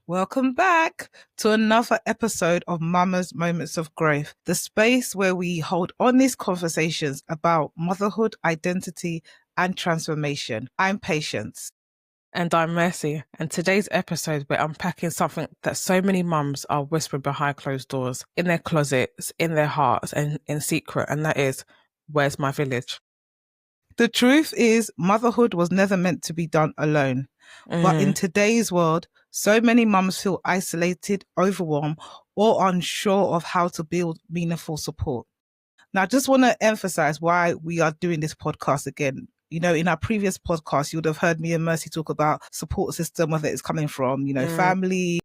Welcome back to another episode of Mama's Moments of Growth, the space where we hold honest conversations about motherhood, identity, and transformation. I'm Patience. And I'm Mercy. And today's episode, we're unpacking something that so many mums are whispering behind closed doors, in their closets, in their hearts, and in secret. And that is, where's my village? The truth is, motherhood was never meant to be done alone. But in today's world, so many mums feel isolated, overwhelmed, or unsure of how to build meaningful support. Now, I just want to emphasize why we are doing this podcast again. You know, in our previous podcast, you would have heard me and Mercy talk about support system, whether it's coming from, family,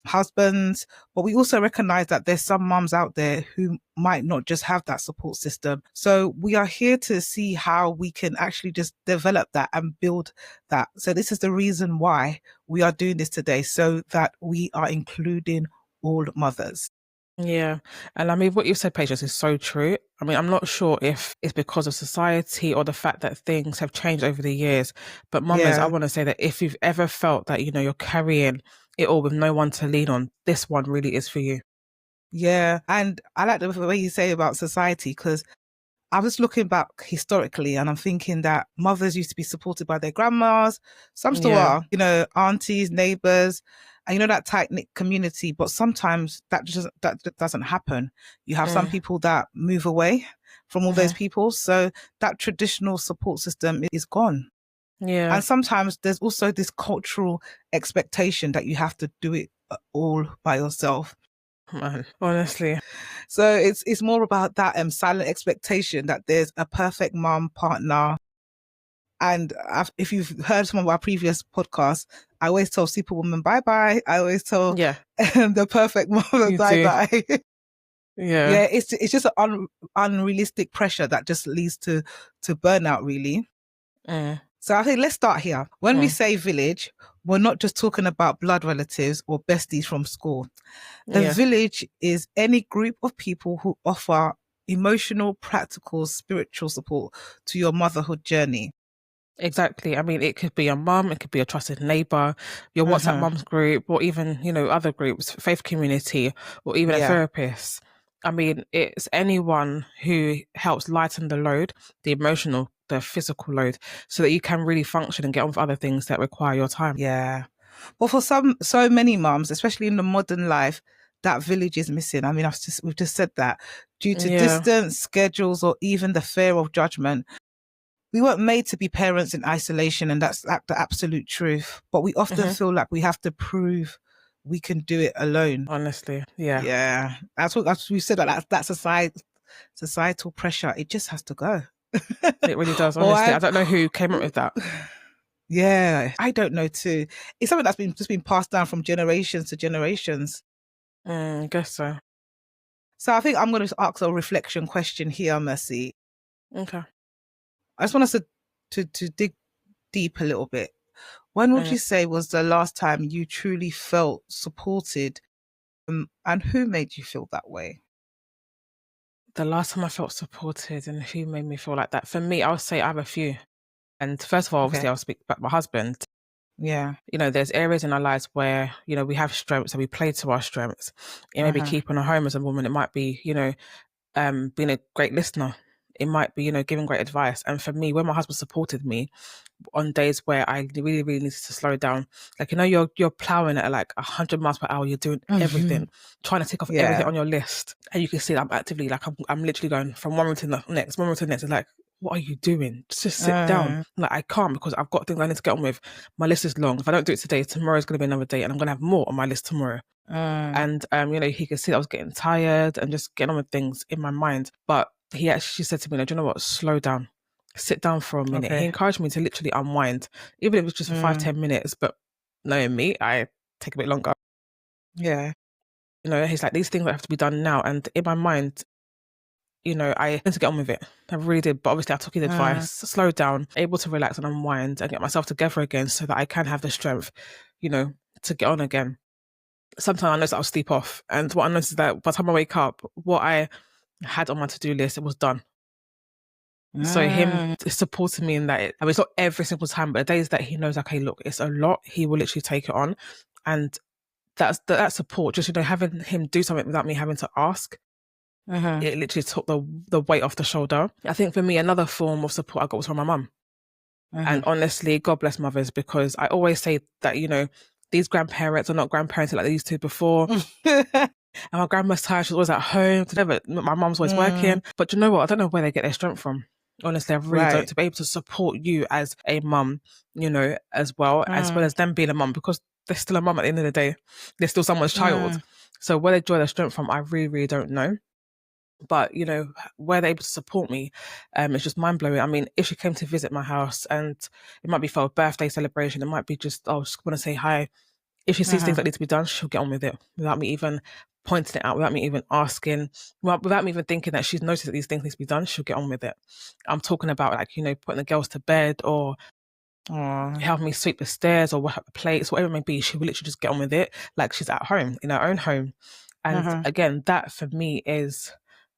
husbands, but we also recognize that there's some mums out there who might not just have that support system. So we are here to see how we can actually just develop that and build that. So this is the reason why we are doing this today, so that we are including all mothers. Yeah. And I mean, what you've said, Patience, is so true. I mean, I'm not sure if it's because of society or the fact that things have changed over the years. But mamas, I want to say that if you've ever felt that, you're carrying it all with no one to lean on, this one really is for you. Yeah. And I like the way you say about society, because I was looking back historically and I'm thinking that mothers used to be supported by their grandmas. Some still are, aunties, neighbors, and that tight-knit community. But sometimes that doesn't happen. You have some people that move away from all those people. So that traditional support system is gone. Yeah. And sometimes there's also this cultural expectation that you have to do it all by yourself. Man, honestly. So it's more about that silent expectation that there's a perfect mom partner. And if you've heard some of our previous podcasts, I always tell Superwoman bye-bye. I always tell the perfect mom bye-bye. Yeah. It's just an unrealistic pressure that just leads to burnout, really. So I think let's start here. When we say village, we're not just talking about blood relatives or besties from school. The village is any group of people who offer emotional, practical, spiritual support to your motherhood journey. Exactly. I mean, it could be a mum, it could be a trusted neighbor, your WhatsApp mums group, or even, other groups, faith community, or even a therapist. I mean, it's anyone who helps lighten the load, the emotional, the physical load, so that you can really function and get on with other things that require your time. Yeah. Well, for so many mums, especially in the modern life, that village is missing. I mean, we've just said that due to distance, schedules, or even the fear of judgment. We weren't made to be parents in isolation, and that's the absolute truth. But we often feel like we have to prove we can do it alone. Honestly, yeah. Yeah. That's what we said, that societal pressure. It just has to go. It really does, honestly. I don't know who came up with that. Yeah, I don't know too. It's something that's been passed down from generations to generations. I guess so. So I think I'm going to ask a reflection question here, Mercy. Okay. I just want us to dig deep a little bit. When would you say was the last time you truly felt supported, and who made you feel that way? The last time I felt supported and who made me feel like that? For me, I would say I have a few. And first of all, obviously, I'll speak about my husband. Yeah. There's areas in our lives where, we have strengths and we play to our strengths. It may be keeping a home as a woman. It might be, being a great listener. It might be, giving great advice. And for me, when my husband supported me on days where I really, really needed to slow down, like, you're plowing at like 100 miles per hour. You're doing everything, trying to tick off everything on your list. And you can see that I'm actively, like, I'm literally going from one room to the next, one room to the next. It's like, what are you doing? Just sit down. Like, I can't, because I've got things I need to get on with. My list is long. If I don't do it today, tomorrow's going to be another day, and I'm going to have more on my list tomorrow. And, he could see that I was getting tired and just getting on with things in my mind. But he actually said to me, do you know what? Slow down. Sit down for a minute. He encouraged me to literally unwind, even if it was just for 5-10 minutes. But knowing me, I take a bit longer. Yeah. He's like, these things that have to be done now. And in my mind, I had to get on with it. I really did. But obviously I took his advice, slowed down, able to relax and unwind and get myself together again so that I can have the strength, to get on again. Sometimes I notice I'll sleep off. And what I noticed is that by the time I wake up, what I had on my to-do list, it was done. So him supporting me in that, I mean, it's not every single time, but the days that he knows, okay, look, it's a lot, he will literally take it on. And that support, just, having him do something without me having to ask. It literally took the weight off the shoulder. I think for me, another form of support I got was from my mum. And honestly, God bless mothers, because I always say that, these grandparents are not grandparents like they used to before. And my grandma's tired, she's always at home. My mum's always working. But you know what? I don't know where they get their strength from. Honestly, I really don't. To be able to support you as a mum, as well as them being a mum, because they're still a mum at the end of the day. They're still someone's child. So where they draw their strength from, I really, really don't know. But, where they're able to support me, it's just mind blowing. I mean, if she came to visit my house, and it might be for a birthday celebration, it might be just want to say hi. If she sees things that need to be done, she'll get on with it without me even pointing it out, without me even asking, without me even thinking that she's noticed that these things need to be done. She'll get on with it. I'm talking about putting the girls to bed, or helping me sweep the stairs, or the plates, whatever it may be. She will literally just get on with it like she's at home, in her own home. And again, that for me is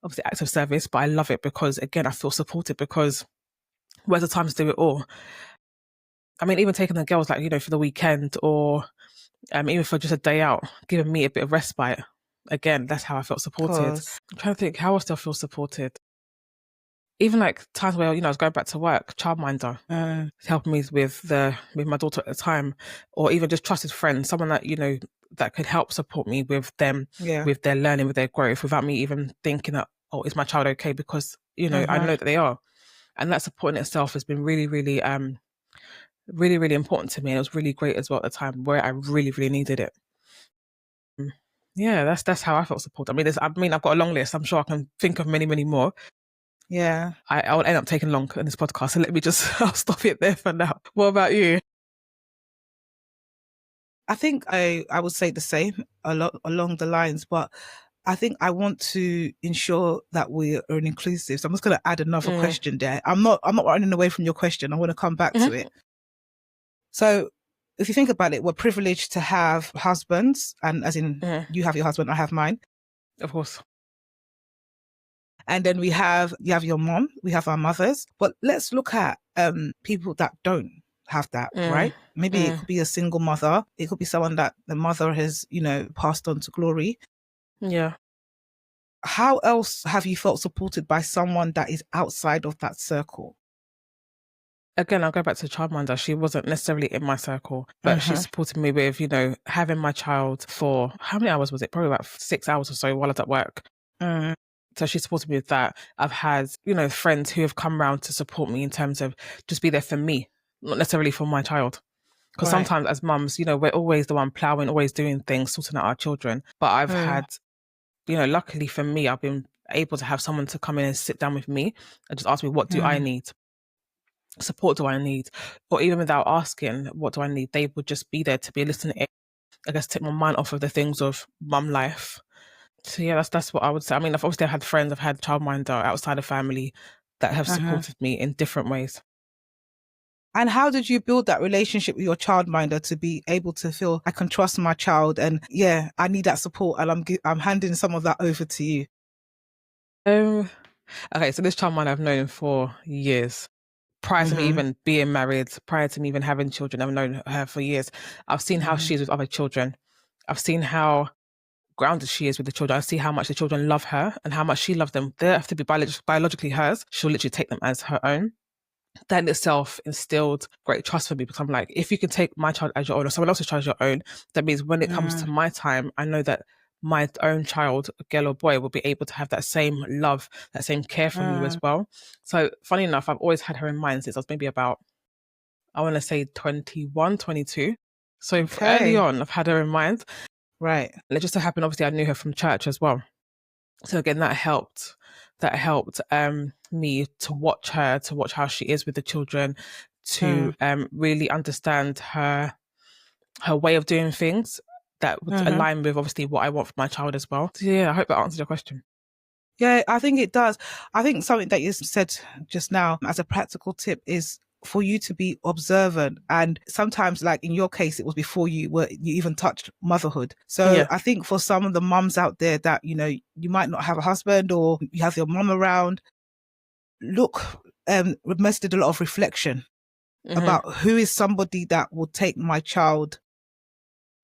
obviously acts of service, but I love it because, again, I feel supported, because where's the time to do it all? I mean, even taking the girls, for the weekend, or even for just a day out, giving me a bit of respite. Again, that's how I felt supported. I'm trying to think, how else do I feel supported? Even times where, I was going back to work, childminder, helping me with my daughter at the time, or even just trusted friends, someone that, that could help support me with them, with their learning, with their growth, without me even thinking that, oh, is my child okay? Because, I know that they are. And that support in itself has been really, really, really, really important to me. And it was really great as well at the time where I really, really needed it. Yeah, that's how I felt supported. I mean, I've got a long list. I'm sure I can think of many, many more. Yeah. I will end up taking long in this podcast, so let me I'll stop it there for now. What about you? I think I would say the same along the lines, but I think I want to ensure that we are inclusive. So I'm just going to add another question there. I'm not running away from your question. I want to come back to it. So if you think about it, we're privileged to have husbands, and as in you have your husband, I have mine. Of course. And then you have your mom, we have our mothers. But let's look at people that don't have that, right? Maybe it could be a single mother. It could be someone that the mother has, passed on to glory. Yeah. How else have you felt supported by someone that is outside of that circle? Again, I'll go back to childminder. She wasn't necessarily in my circle, but she supported me with, having my child for, how many hours was it? Probably about 6 hours or so while I was at work. So she supported me with that. I've had, friends who have come around to support me in terms of just be there for me, not necessarily for my child. Because sometimes as mums, we're always the one ploughing, always doing things, sorting out our children. But I've had, luckily for me, I've been able to have someone to come in and sit down with me and just ask me, what do I need? Support do I need? Or even without asking, what do I need? They would just be there to be listening, I guess, take my mind off of the things of mum life. So yeah, that's what I would say. I mean, I've had friends, I've had childminder outside of family that have supported me in different ways. And how did you build that relationship with your childminder to be able to feel I can trust my child, and I need that support, and I'm handing some of that over to you? Okay, so this childminder I've known for years. Prior to me even being married, prior to me even having children, I've known her for years. I've seen how she is with other children. I've seen how grounded she is with the children. I see how much the children love her and how much she loves them. They have to be biologically hers. She'll literally take them as her own. That in itself instilled great trust for me, because I'm like, if you can take my child as your own, or someone else's child as your own, that means when it comes to my time, I know that my own child, girl or boy, will be able to have that same love, that same care from you as well. So funny enough, I've always had her in mind since I was maybe about, I want to say 21, 22. So early on, I've had her in mind. Right. And it just so happened, obviously, I knew her from church as well. So again, that helped me to watch her, to watch how she is with the children, to really understand her way of doing things that would align with obviously what I want for my child as well. So yeah, I hope that answered your question. Yeah, I think it does. I think something that you said just now as a practical tip is for you to be observant. And sometimes, like in your case, it was before you even touched motherhood. So I think for some of the mums out there that, you might not have a husband or you have your mum around, look, Mess did a lot of reflection about who is somebody that will take my child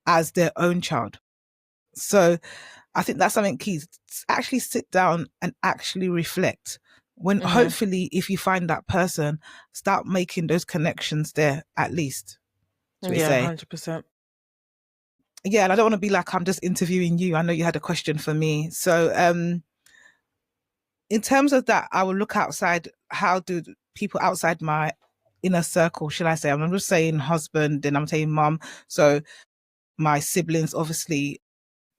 as their own child. So I think that's something key. Actually sit down and actually reflect. When hopefully, if you find that person, start making those connections there at least, should we Yeah, say? 100%. Yeah, and I don't want to be like I'm just interviewing you. I know you had a question for me. So in terms of that, I will look outside. How do people outside my inner circle, should I say? I'm just saying husband, then I'm saying mum. So my siblings, obviously.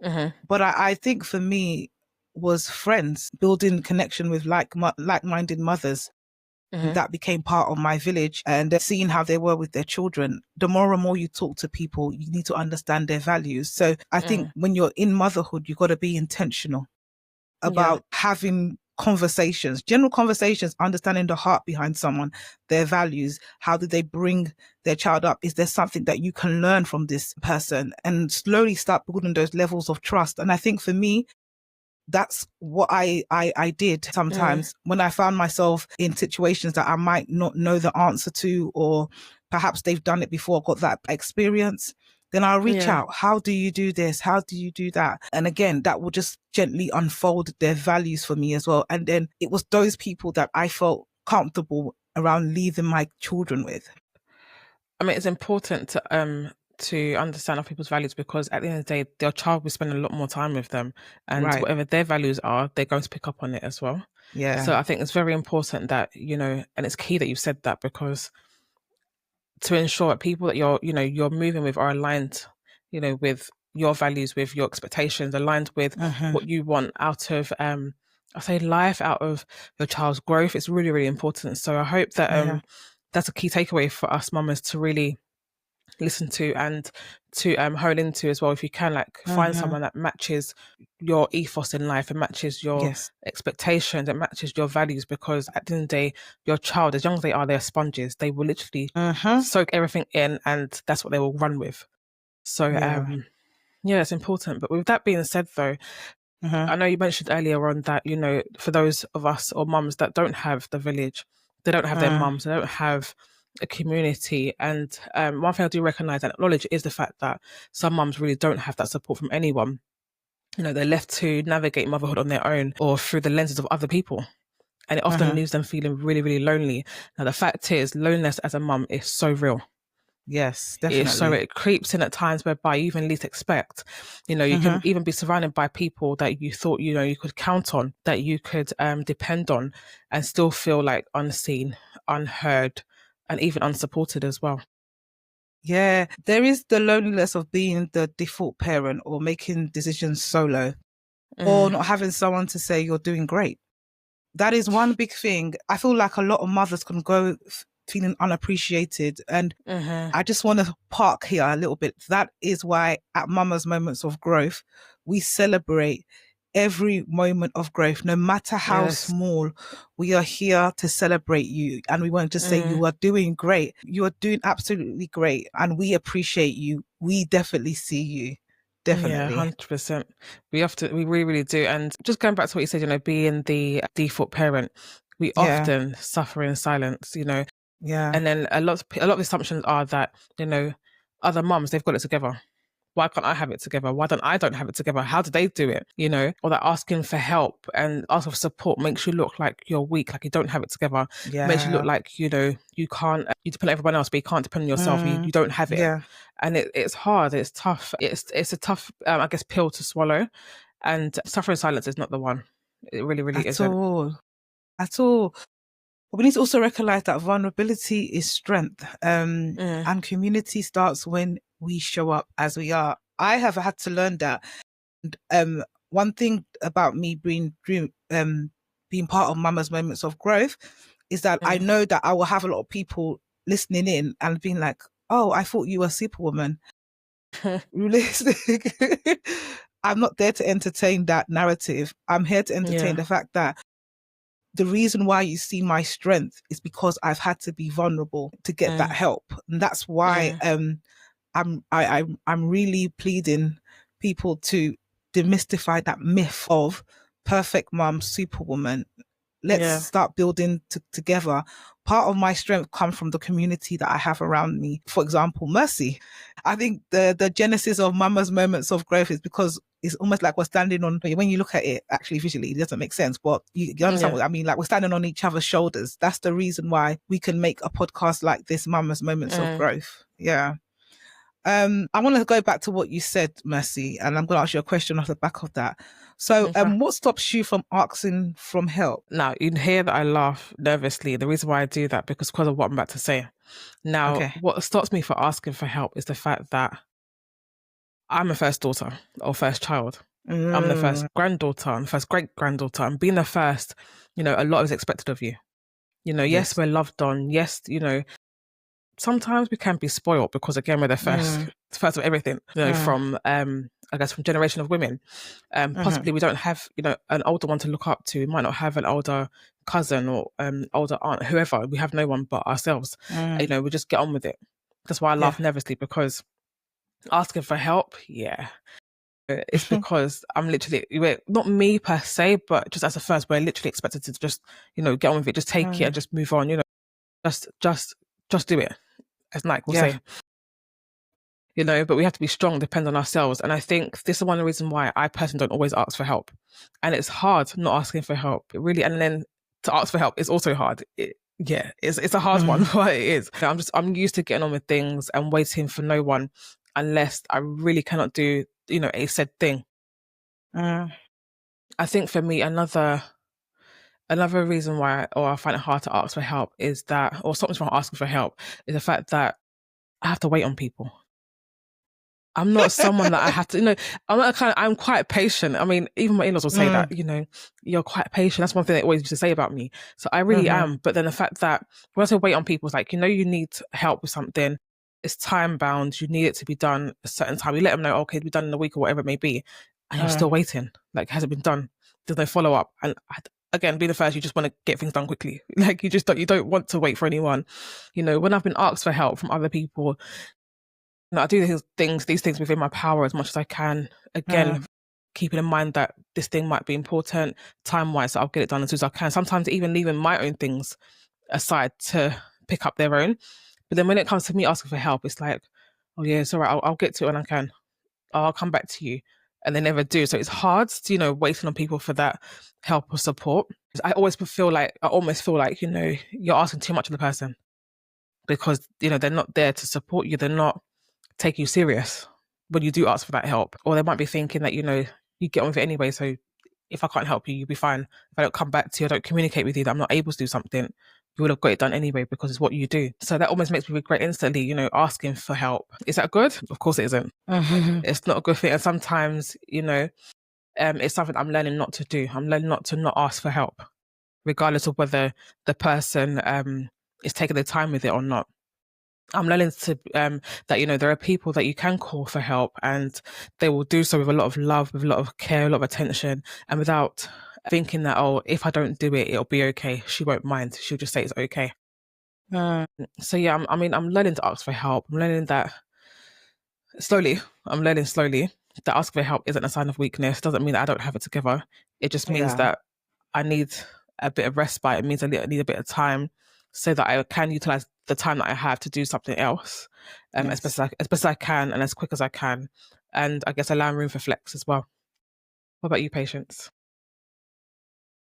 But I think for me was friends, building connection with like-minded mothers. That became part of my village, and seeing how they were with their children. The more and more you talk to people, you need to understand their values. So I think when you're in motherhood, you got to be intentional Yeah. about having conversations, general conversations, understanding the heart behind someone, their values. How did they bring their child up? Is there something that you can learn from this person? And slowly start building those levels of trust. And I think for me, that's what I did sometimes when I found myself in situations that I might not know the answer to, or perhaps they've done it before, got that experience. Then I'll reach Yeah. out. How do you do this? How do you do that? And again, that will just gently unfold their values for me as well. And then it was those people that I felt comfortable around leaving my children with. I mean, it's important to understand other people's values, because at the end of the day, their child will spend a lot more time with them, and Right. whatever their values are, they're going to pick up on it as well. Yeah. So I think it's very important that, and it's key that you've said that, because to ensure that people that you're moving with are aligned, with your values, with your expectations, aligned with what you want out of I say life, out of your child's growth. It's really, really important. So I hope that Yeah. that's a key takeaway for us mamas to really listen to, and to hone into as well. If you can, like, find someone that matches your ethos in life, and matches your Yes. expectations, and matches your values, because at the end of the day, your child, as young as they are, they're sponges. They will literally soak everything in, and that's what they will run with. So Yeah. yeah, it's important. But with that being said, though, I know you mentioned earlier on that, for those of us or mums that don't have the village, they don't have their mums, they don't have a community. And one thing I do recognise and acknowledge is the fact that some mums really don't have that support from anyone. They're left to navigate motherhood on their own, or through the lenses of other people. And it often leaves them feeling really, really lonely. Now, the fact is, loneliness as a mum is so real. Yes, So definitely. it creeps in at times whereby you even least expect. You can even be surrounded by people that you thought, you could count on, that you could depend on, and still feel like unseen, unheard, and even unsupported as well. Yeah, there is the loneliness of being the default parent, or making decisions solo, or Mm, not having someone to say you're doing great. That is one big thing. I feel like a lot of mothers can go feeling unappreciated. And I just want to park here a little bit. That is why at Mama's Moments of Growth, we celebrate every moment of growth, no matter how yes. small. We are here to celebrate you. And we want to say Mm, you are doing great. You are doing absolutely great. And we appreciate you. We definitely see you. yeah, Definitely. 100%. We really, really do. And just going back to what you said, being the default parent, we Yeah. often suffer in silence, Yeah. and then a lot of assumptions are that, other mums, they've got it together. Why can't I have it together? Why don't have it together? How do they do it? Or that asking for help and asking for support makes you look like you're weak, like you don't have it together. Makes you look Yeah. like, you can't, you depend on everyone else, but you can't depend on yourself. You don't have it. Yeah. And it's hard, it's tough. It's a tough, I guess, pill to swallow. And suffering in silence is not the one. It really, really At isn't. all. At all. But we need to also recognize that vulnerability is strength. Mm, And community starts when we show up as we are. I have had to learn that. One thing about me being part of Mama's Moments of Growth is that I mm. know that I will have a lot of people listening in and being like, "Oh, I thought you were Superwoman." Realistic. I'm not there to entertain that narrative. I'm here to entertain Yeah. the fact that the reason why you see my strength is because I've had to be vulnerable to get that Mm, help. And that's why mm. I'm really pleading people to demystify that myth of perfect mom, superwoman. Let's start building together. Part of my strength comes from the community that I have around me. For example, Mercy. I think the genesis of Mama's Moments of Growth is because it's almost like we're standing on, when you look at it, actually visually, it doesn't make sense, but you understand what I mean? Like we're standing on each other's shoulders. That's the reason why we can make a podcast like this, Mama's Moments of Growth. Yeah. I want to go back to what you said, Mercy, and I'm going to ask you a question off the back of that. So, what stops you from asking for help? Now, you hear that I laugh nervously. The reason why I do that because of what I'm about to say. Now, what stops me for asking for help is the fact that I'm a first daughter or first child. I'm the first granddaughter and first great-granddaughter. And being the first, a lot is expected of you. Yes, we're loved on. Yes, sometimes we can be spoiled because again we're the first of everything, from I guess from generation of women. Possibly we don't have, an older one to look up to. We might not have an older cousin or older aunt, whoever. We have no one but ourselves. We just get on with it. That's why I laugh nervously, because asking for help, it's because I'm literally, not me per se, but just as a first, we're literally expected to just, get on with it, just take it and just move on, just do it, as Nike will say. But we have to be strong, depend on ourselves. And I think this is one of the reasons why I personally don't always ask for help. And it's hard not asking for help. It really, and then to ask for help is also hard. It's a hard one, but it is. I'm used to getting on with things and waiting for no one unless I really cannot do, a said thing. I think for me, another reason why, or I find it hard to ask for help is that, or something from asking for help, is the fact that I have to wait on people. I'm not someone that I have to, I'm quite patient. I mean, even my in-laws will say that, you're quite patient. That's one thing they always used to say about me. So I really am. But then the fact that when I say wait on people, it's like, you need help with something. It's time bound. You need it to be done a certain time. You let them know, okay, it'll be done in a week or whatever it may be. And you're still waiting. Like, has it been done? There's no follow up. And again, being the first, you just want to get things done quickly. Like you don't want to wait for anyone. When I've been asked for help from other people, I do these things within my power as much as I can. Again, keeping in mind that this thing might be important time-wise, so I'll get it done as soon as I can. Sometimes even leaving my own things aside to pick up their own. But then when it comes to me asking for help, it's like, oh yeah, it's all right. I'll get to it when I can. I'll come back to you. And they never do. So it's hard to, waiting on people for that help or support. I almost feel like, you're asking too much of the person because, they're not there to support you. They're not take you serious when you do ask for that help. Or they might be thinking that, you get on with it anyway. So if I can't help you, you'll be fine. If I don't come back to you, I don't communicate with you that I'm not able to do something, you would have got it done anyway because it's what you do. So that almost makes me regret instantly, asking for help. Is that good? Of course it isn't. It's not a good thing. And sometimes, it's something I'm learning not to do. I'm learning not to not ask for help, regardless of whether the person is taking the time with it or not. I'm learning to that there are people that you can call for help and they will do so with a lot of love, with a lot of care, a lot of attention, and without thinking that, oh, if I don't do it, it'll be okay. She won't mind. She'll just say it's okay. So yeah, I'm learning to ask for help. I'm learning that slowly. That asking for help isn't a sign of weakness. Doesn't mean that I don't have it together. It just means that I need a bit of respite. It means I need a bit of time so that I can utilize the time that I have to do something else, as best as I can and as quick as I can. And I guess allowing room for flex as well. What about you, Patience?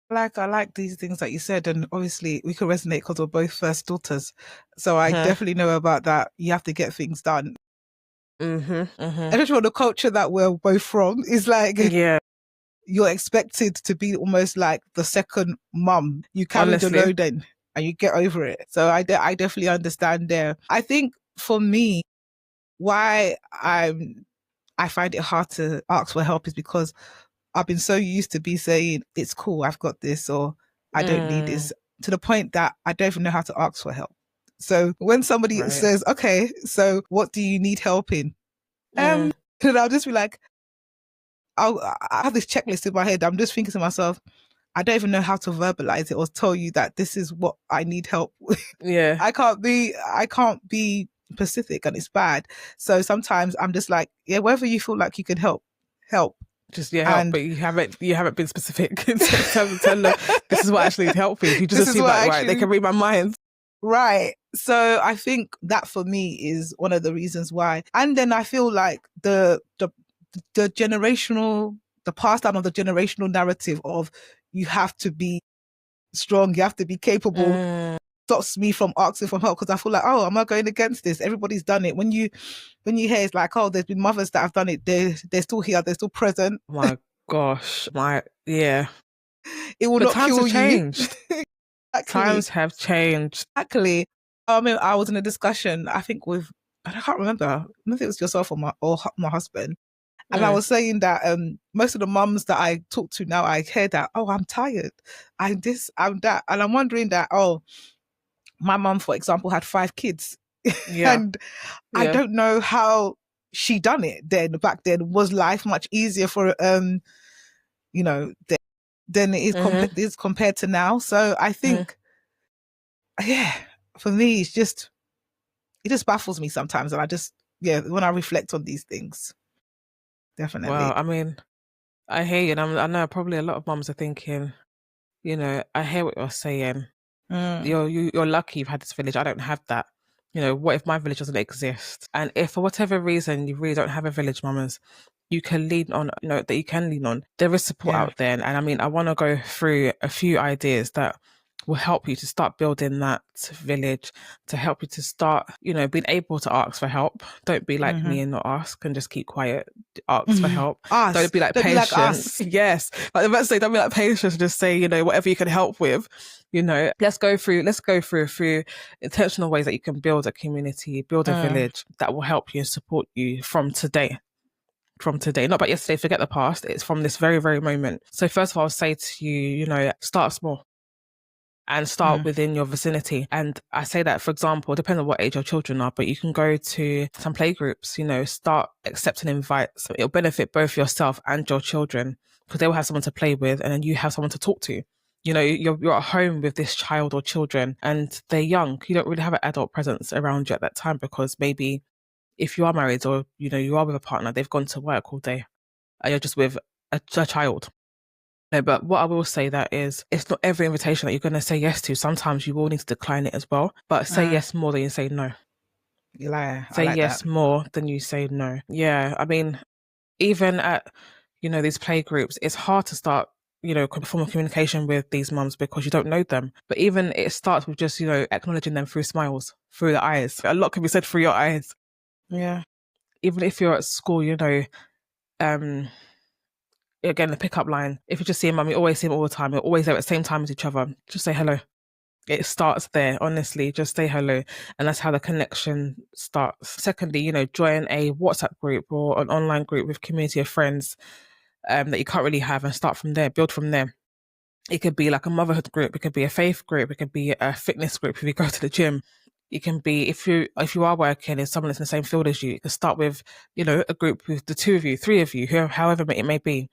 I like these things that you said, and obviously we could resonate because we're both first daughters. So I definitely know about that. You have to get things done. Especially for the culture that we're both from, is like, you're expected to be almost like the second mum. You carry the load in and you get over it. So I definitely understand there. I think for me, why I find it hard to ask for help is because I've been so used to be saying, it's cool, I've got this, or I don't need this, to the point that I don't even know how to ask for help. So when somebody says, okay, so what do you need help in? And I'll just be like, I have this checklist in my head. I'm just thinking to myself, I don't even know how to verbalize it or tell you that this is what I need help with. Yeah. I can't be specific, and it's bad. So sometimes I'm just like, yeah, wherever you feel like you can help. Just your help, but you haven't been specific in terms of telling them this is what I actually need help with. You just assume like, right, they can read my mind. Right. So I think that for me is one of the reasons why. And then I feel like the generational, the pass down of the generational narrative of you have to be strong, you have to be capable, stops me from asking for help, because I feel like, oh, am I going against this? Everybody's done it. When you hear it's like, oh, there's been mothers that have done it, they're still here, they're still present. My gosh, yeah. It will not kill you. Changed. Times have changed. Exactly. I mean, I was in a discussion, I think with, I can't remember, I don't think it was yourself or my husband. And I was saying that most of the mums that I talk to now, I hear that, oh, I'm tired, I'm this, I'm that. And I'm wondering that, oh, my mum, for example, had 5 kids. Yeah. And I don't know how she done it then. Back then, was life much easier for, you know, than it is compared to now. So I think, yeah, for me, it just baffles me sometimes. And I just, when I reflect on these things. Definitely. Well, I mean, I hear you, and I know probably a lot of mums are thinking, you know, I hear what you're saying. You're lucky you've had this village. I don't have that. You know, what if my village doesn't exist? And if for whatever reason you really don't have a village, mamas, you can lean on, you know, that you can lean on. There is support out there. And I mean, I want to go through a few ideas that will help you to start building that village, to help you to start, you know, being able to ask for help. Don't be like me and not ask and just keep quiet. Ask for help. Don't be like Patience. Yes. Like the best say, don't be like Patience. Just say, you know, whatever you can help with. You know, let's go through a few intentional ways that you can build a community, build a village that will help you and support you from today. Not about yesterday, forget the past. It's from this very, very moment. So first of all, I'll say to you, you know, start small and start within your vicinity. And I say that, for example, depending on what age your children are, but you can go to some play groups, you know, start accepting invites. It'll benefit both yourself and your children because they will have someone to play with and then you have someone to talk to. You know, you're at home with this child or children and they're young. You don't really have an adult presence around you at that time because maybe if you are married or, you know, you are with a partner, they've gone to work all day and you're just with a child. No, but what I will say that is, it's not every invitation that you're going to say yes to. Sometimes you will need to decline it as well, but say yes more than you say no. You lie. Say like yes that. More than you say no. Yeah, I mean, even at, you know, these play groups, it's hard to start, you know, form of communication with these mums because you don't know them. But even it starts with just, you know, acknowledging them through smiles, through the eyes. A lot can be said through your eyes. Yeah. Even if you're at school, you know, again, the pickup line, if you just see a mum, you always see them all the time, you're always there at the same time as each other, just say hello. It starts there, honestly, just say hello. And that's how the connection starts. Secondly, you know, join a WhatsApp group or an online group with community of friends that you can't really have and start from there, build from there. It could be like a motherhood group, it could be a faith group, it could be a fitness group if you go to the gym. It can be, if you are working and someone that's in the same field as you, you can start with, you know, a group with the 2 of you, 3 of you, however it may be.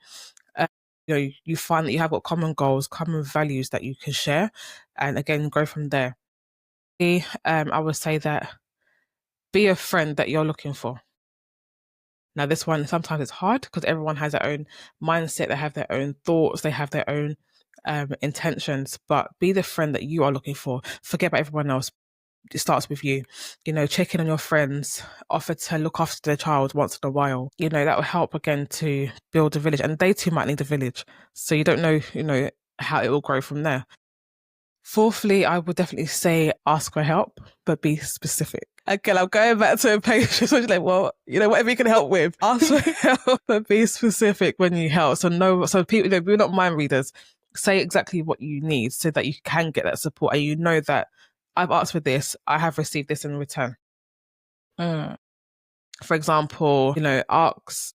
You know, you find that you have got common goals, common values that you can share, and again, go from there. I would say that be a friend that you're looking for. Now, this one, sometimes it's hard because everyone has their own mindset, they have their own thoughts, they have their own intentions, but be the friend that you are looking for. Forget about everyone else. It starts with you. You know, check in on your friends, offer to look after their child once in a while. You know, that will help again to build a village, and they too might need a village. So you don't know, you know, how it will grow from there. Fourthly, I would definitely say ask for help, but be specific. Again, I'm going back to Patience, which is like, well, you know, whatever you can help with, ask for help, but be specific when you help. So people, you know, we're not mind readers. Say exactly what you need so that you can get that support and you know that I've asked for this, I have received this in return. For example, you know, ask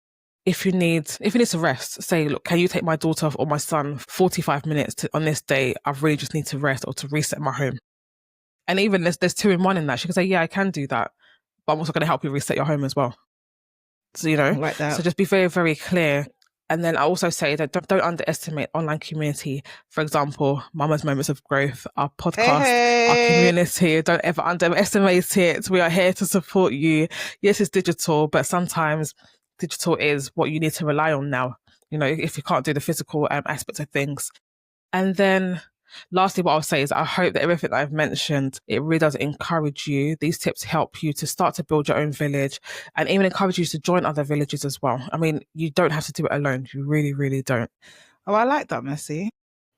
if you need to rest. Say, look, can you take my daughter or my son 45 minutes on this day? I really just need to rest or to reset my home. And even there's 2 in 1 in that. She can say, yeah, I can do that, but I'm also going to help you reset your home as well. So, you know, like that. So just be very, very clear. And then I also say that don't underestimate online community. For example, Mama's Moments of Growth, our podcast, our community. Don't ever underestimate it. We are here to support you. Yes, it's digital, but sometimes digital is what you need to rely on now. if you can't do the physical aspects of things. And then lastly, what I'll say is I hope that everything that I've mentioned, it really does encourage you. These tips help you to start to build your own village and even encourage you to join other villages as well. I mean, you don't have to do it alone. You really, really don't. Oh, I like that, Mercy.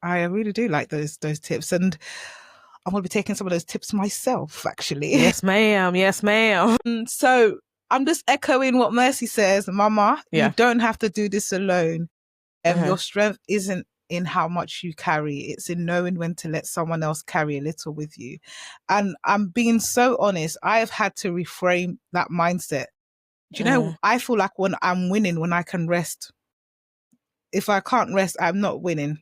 I really do like those tips. And I'm going to be taking some of those tips myself, actually. Yes, ma'am. Yes, ma'am. So I'm just echoing what Mercy says. Mama, you don't have to do this alone. Your strength isn't in how much you carry. It's in knowing when to let someone else carry a little with you. And I'm being so honest, I have had to reframe that mindset. Do you know, I feel like when I'm winning, when I can rest. If I can't rest, I'm not winning.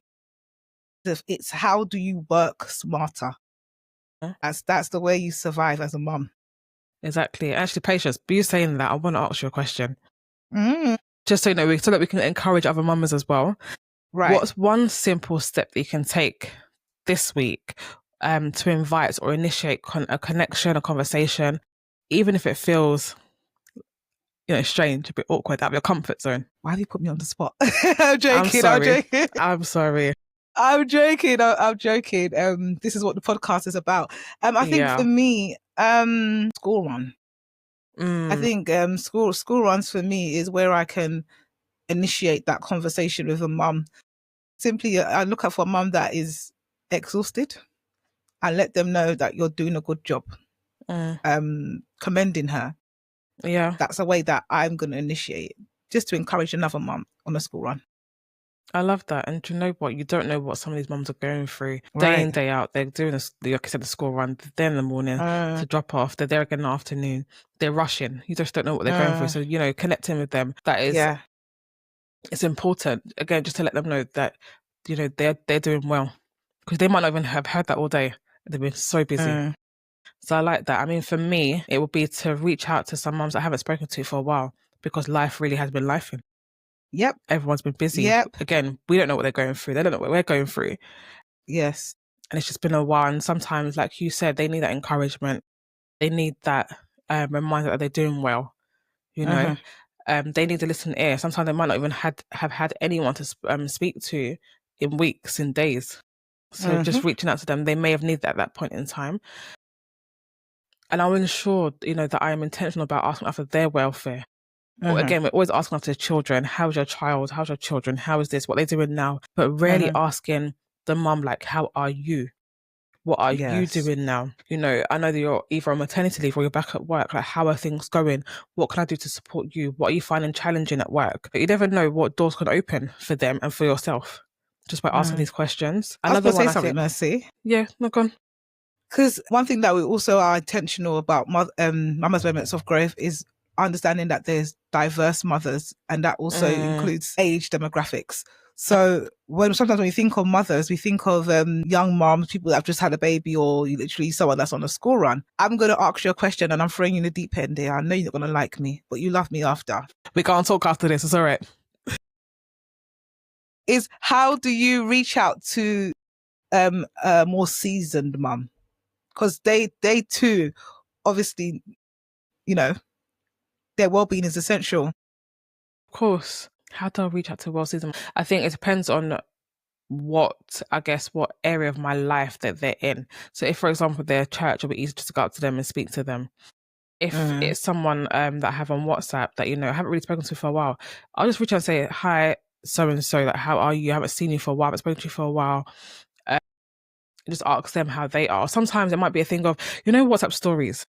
It's how do you work smarter? That's the way you survive as a mum. Exactly. Actually, Patience, be you saying that, I want to ask you a question. Just so you know, so that we can encourage other mums as well. Right. What's one simple step that you can take this week to invite or initiate a connection, a conversation, even if it feels, strange, a bit awkward, out of your comfort zone? Why have you put me on the spot? I'm joking. I'm sorry. I'm joking. This is what the podcast is about. I think for me, school run. I think school runs for me is where I can initiate that conversation with a mum. Simply, I look out for a mum that is exhausted and let them know that you're doing a good job. Commending her. Yeah. That's a way that I'm going to initiate, just to encourage another mum on a school run. I love that. And do you know what? You don't know what some of these mums are going through day in, day out. They're doing this, like I said, the school run. They're there in the morning to drop off. They're there again in the afternoon. They're rushing. You just don't know what they're going through. So, connecting with them, that is, it's important. Again, just to let them know that, they're doing well. Because they might not even have heard that all day. They've been so busy. So I like that. I mean, for me, it would be to reach out to some mums I haven't spoken to for a while, because life really has been lifing. Yep. Everyone's been busy. Yep. Again, we don't know what they're going through. They don't know what we're going through. Yes. And it's just been a while. And sometimes, like you said, they need that encouragement. They need that reminder that they're doing well. They need to listen ear. Sometimes they might not even have had anyone to speak to in weeks and days. So just reaching out to them, they may have needed that at that point in time. And I'll ensure, that I am intentional about asking after their welfare. Well, again, we're always asking after the children. How's your child? How's your children? How is this? What are they doing now? But rarely asking the mum, like, how are you? What are you doing now? I know that you're either on maternity leave or you're back at work. Like, how are things going? What can I do to support you? What are you finding challenging at work? But you never know what doors can open for them and for yourself just by asking these questions. Another one, Mercy. Yeah, no, go on. Because one thing that we also are intentional about Mama's Moments of Growth is understanding that there's diverse mothers, and that also includes age demographics. So sometimes when we think of mothers, we think of young moms, people that have just had a baby, or literally someone that's on a school run. I'm going to ask you a question, and I'm throwing you in the deep end here. I know you're not going to like me, but you love me after. We can't talk after this. It's all right. Is how do you reach out to a more seasoned mum? Because they too, obviously, their well-being is essential. Of course. How do I reach out to well-seasoned? I think it depends on what area of my life that they're in. So if, for example, they're a church, it'll be easy just to go up to them and speak to them. If it's someone that I have on WhatsApp that, I haven't really spoken to for a while, I'll just reach out and say, hi, so-and-so, like, how are you? I haven't seen you for a while, I haven't spoken to you for a while. Just ask them how they are. Sometimes it might be a thing of, WhatsApp stories.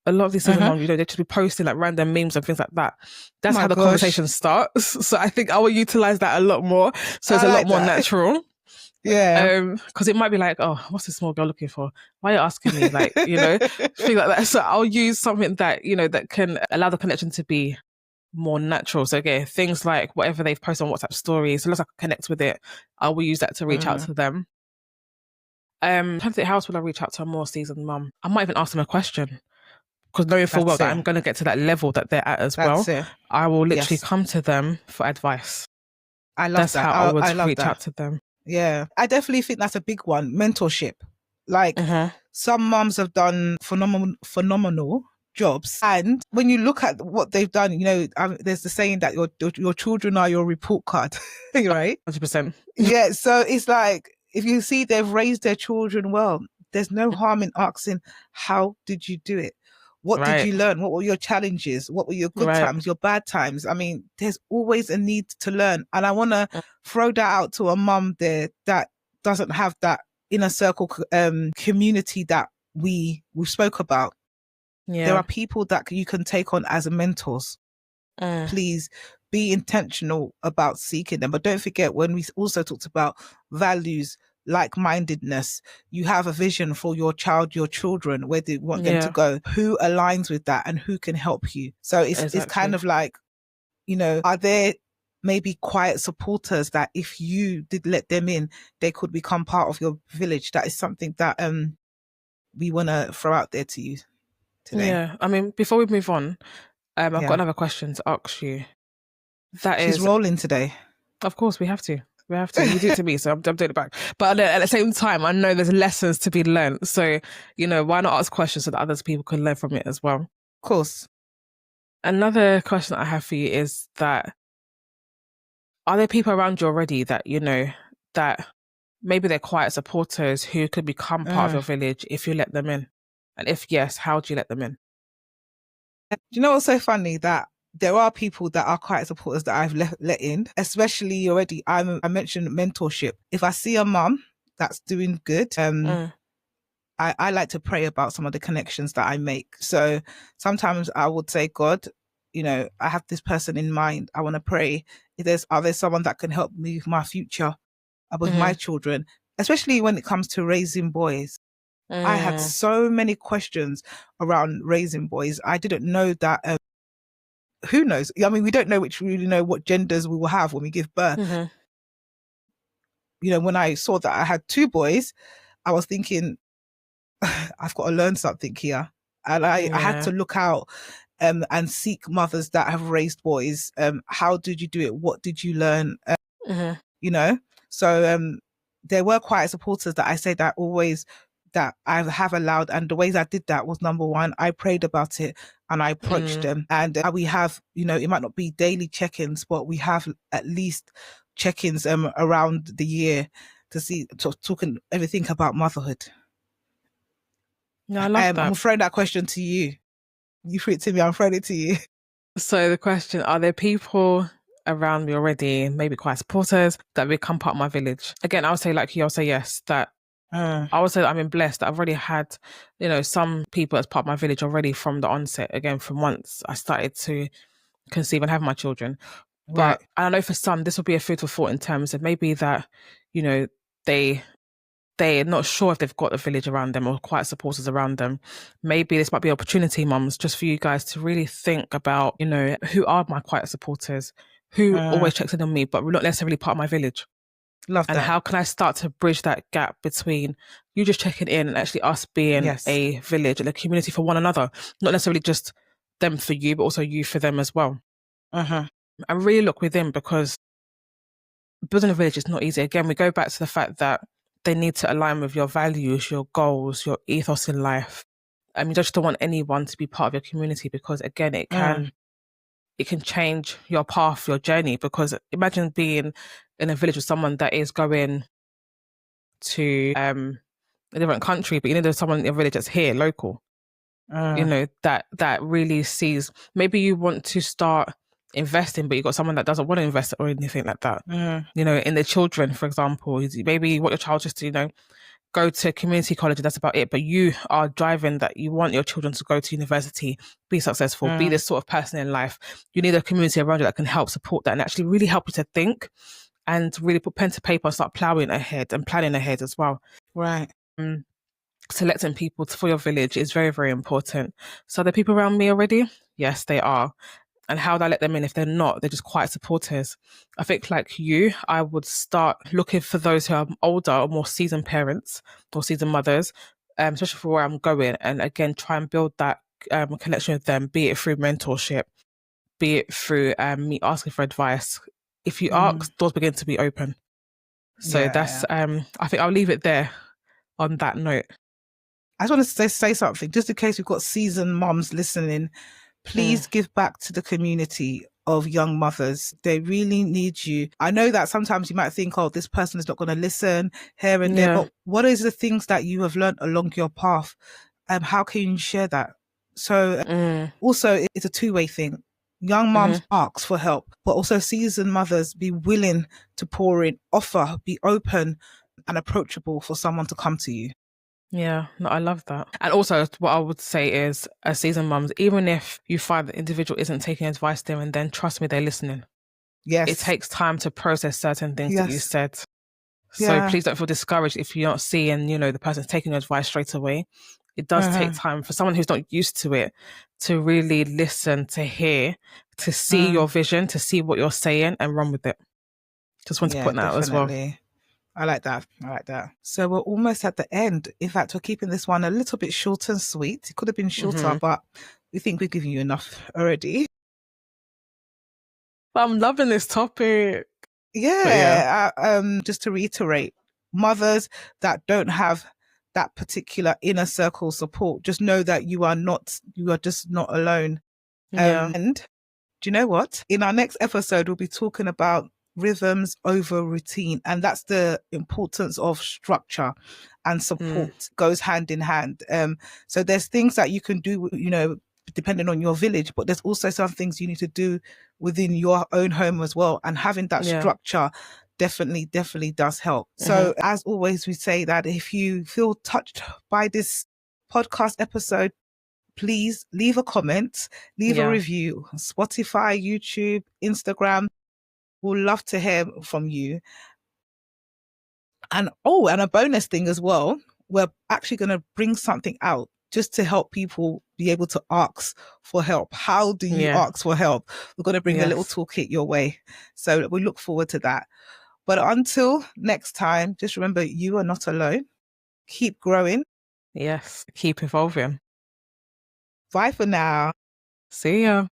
A lot of these season moms, they just be posting like random memes and things like that. That's how the conversation starts. So I think I will utilize that a lot more. So it's a lot more natural. Yeah. Because it might be like, oh, what's this small girl looking for? Why are you asking me? Like, things like that. So I'll use something that, that can allow the connection to be more natural. So again, things like whatever they've posted on WhatsApp stories, so let's connect with it. I will use that to reach out to them. I'm trying to think, how else will I reach out to a more seasoned mum? I might even ask them a question. Because knowing full well that I'm going to get to that level that they're at as well, I will literally come to them for advice. I love that. That's how I would reach out to them. Yeah, I definitely think that's a big one. Mentorship. Like some mums have done phenomenal jobs. And when you look at what they've done, you know, there's the saying that your children are your report card, right? 100%. Yeah. So it's like, if you see they've raised their children well, there's no harm in asking, how did you do it? What did Right. you learn? What were your challenges? What were your good Right. times, your bad times? I mean, there's always a need to learn. And I want to throw that out to a mum there that doesn't have that inner circle community that we spoke about. Yeah. There are people that you can take on as mentors. Please be intentional about seeking them. But don't forget, when we also talked about values, like-mindedness, you have a vision for your child, your children, where do you want them to go, who aligns with that and who can help you. So it's kind of like, you know, are there maybe quiet supporters that if you did let them in, they could become part of your village? That is something that we want to throw out there to you today. Yeah. I mean, before we move on, I've got another question to ask you. She's rolling today. Of course, we have to. We have to. You do it to me, so I'm doing it back. But at the same time, I know there's lessons to be learned. So, you know, why not ask questions so that other people can learn from it as well? Of course. Another question I have for you is that, are there people around you already that, you know, that maybe they're quiet supporters who could become part of your village if you let them in? And if yes, how do you let them in? Do you know what's so funny? That there are people that are quiet supporters that I've let in, especially already. I mentioned mentorship. If I see a mum that's doing good, I like to pray about some of the connections that I make. So sometimes I would say, God, you know, I have this person in mind. I want to pray. Are there someone that can help me with my future, with my children, especially when it comes to raising boys? I had so many questions around raising boys. I didn't know that. Who knows? I mean, we don't really know what genders we will have when we give birth. You know, when I saw that I had 2 boys, I was thinking, I've got to learn something here. And I had to look out and seek mothers that have raised boys. How did you do it? What did you learn? You know? So there were quiet supporters that I say that always that I have allowed. And the ways I did that was, number one, I prayed about it and I approached them. And we have, you know, it might not be daily check-ins, but we have at least check-ins around the year to see, talking everything about motherhood. No, I love that. I'm throwing that question to you. You threw it to me, I'm throwing it to you. So the question, are there people around me already, maybe quite supporters, that become part of my village? Again, I'll say like you, I'll say yes, that I would say that I've been blessed that I've already had, you know, some people as part of my village already from the onset, again, from once I started to conceive and have my children. But I know for some, this will be a food for thought in terms of maybe that, you know, they're not sure if they've got a village around them or quiet supporters around them. Maybe this might be an opportunity, mums, just for you guys to really think about, you know, who are my quiet supporters, who always checks in on me, but not necessarily part of my village. Love that. And how can I start to bridge that gap between you just checking in and actually us being a village and a community for one another, not necessarily just them for you, but also you for them as well. And really look within, because building a village is not easy. Again, we go back to the fact that they need to align with your values, your goals, your ethos in life. You just don't want anyone to be part of your community, because again, it can change your path, your journey. Because imagine being in a village with someone that is going to a different country, but you know there's someone in your village that's here, local. You know, that really sees, maybe you want to start investing, but you've got someone that doesn't want to invest or anything like that. You know, in the children, for example, maybe you want your child just to, you know, go to community college and that's about it, but you are driving that you want your children to go to university, be successful, be this sort of person in life. You need a community around you that can help support that and actually really help you to think and really put pen to paper and start plowing ahead and planning ahead as well. Selecting people for your village is very, very important. So are there people around me already? Yes, they are. And how do I let them in if they're not? They're just quiet supporters. I think like you, I would start looking for those who are older or more seasoned parents or seasoned mothers, especially for where I'm going. And again, try and build that connection with them, be it through mentorship, be it through me asking for advice. If you ask, doors begin to be open. So that's, I think I'll leave it there on that note. I just want to say something, just in case we've got seasoned moms listening. Please give back to the community of young mothers. They really need you. I know that sometimes you might think, oh, this person is not going to listen here and there, but what is the things that you have learned along your path? How can you share that? So also, it's a two-way thing. Young moms ask for help, but also seasoned mothers be willing to pour in, offer, be open and approachable for someone to come to you. Yeah, no, I love that. And also, what I would say is, as seasoned mums, even if you find the individual isn't taking advice there and then, trust me, they're listening. Yes. It takes time to process certain things that you said. So please don't feel discouraged if you're not seeing, you know, the person's taking your advice straight away. It does take time for someone who's not used to it to really listen, to hear, to see your vision, to see what you're saying and run with it. Just want to put that out as well. I like that. I like that. So we're almost at the end. In fact, we're keeping this one a little bit short and sweet. It could have been shorter, but we think we've given you enough already. But I'm loving this topic. Yeah. Just to reiterate, mothers that don't have that particular inner circle support, just know that you are just not alone. And do you know what? In our next episode, we'll be talking about rhythms over routine, and that's the importance of structure and support goes hand in hand. So there's things that you can do, you know, depending on your village, but there's also some things you need to do within your own home as well, and having that structure definitely does help. So as always, we say that if you feel touched by this podcast episode, please leave a comment, leave a review, Spotify, YouTube, Instagram. We'll love to hear from you. And a bonus thing as well, we're actually going to bring something out just to help people be able to ask for help. How do you ask for help? We're going to bring a little toolkit your way. So we look forward to that. But until next time, just remember, you are not alone. Keep growing. Yes, keep evolving. Bye for now. See ya.